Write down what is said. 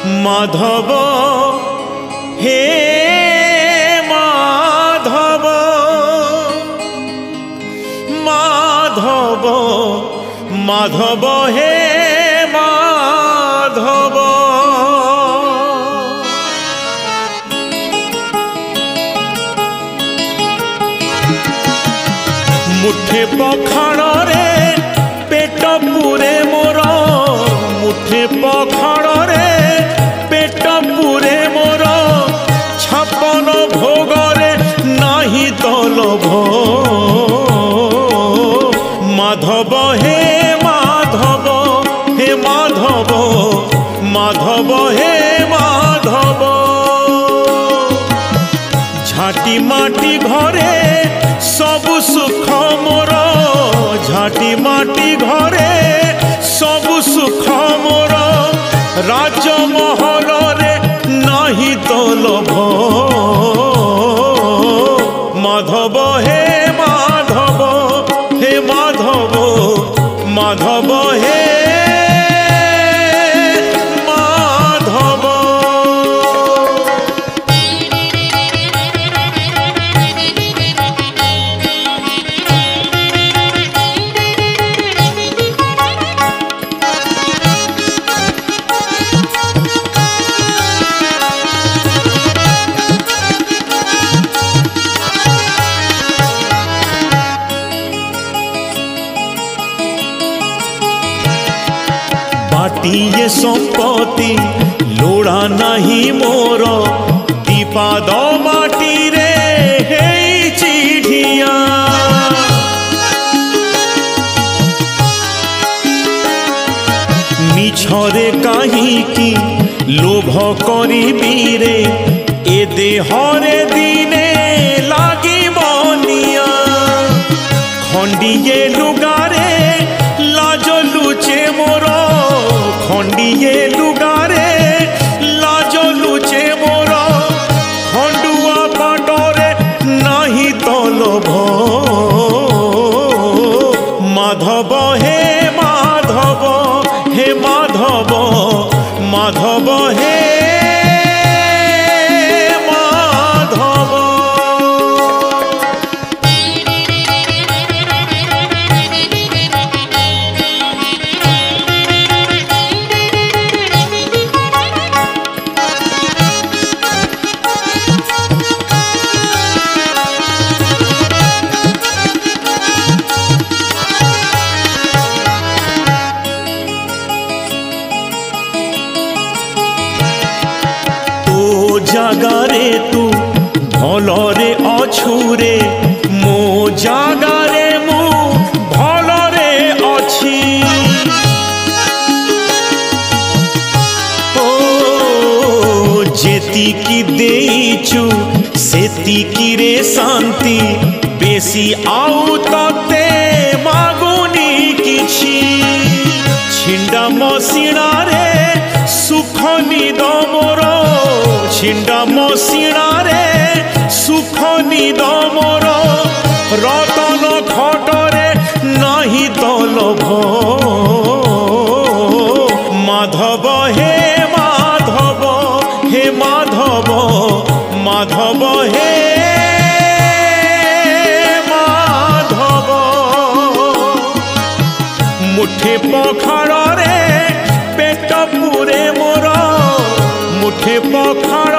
माधव हे माधव माधव माधव हे माधव मुठे पखाण रे पेट पूरे मोर मुठे पखाण रे पेट पूरे मोर छपन भोगरे नाही तो लोभ माधव हे माधव हे माधव माधव हे माधव झाटी माटी घरे सबु सुख मोर झाटी माटी घरे सबु सुख मोर राजमहल रे नाही तो लोभ माधव हे माधव हे माधव माधव हे माधव बाटिए संपत्ति लोड़ा नहीं मोर दीपाद माटी रे हे चिढ़िया मिछरे कहीं लोभ करी रे ए देहरे दिने लागी बनिया खंडिए लुगारे लाज लुचे मोर खंडिए लुगारे लाज लुचे मोर खंडुआ पाटरे नाही तो लोभ माधव हे माधव हे माधव माधव हे माधव जागारे तू भलरे अछुरे मो जागारे मु भलरे अछि ओ जेतिकी देइछु सेतिकी रे शांति बेसी आउ तते मागुनी किछि छिंडा मसिणा रे सुख निद मोर छिंडा मसिणा रे सुख निद मोर रतन खटरे नाही तो लोभ माधव हे माधव हे माधव माधव हे माधव मुठे पखाण रे पेट पूरे मोर मुठे पखाण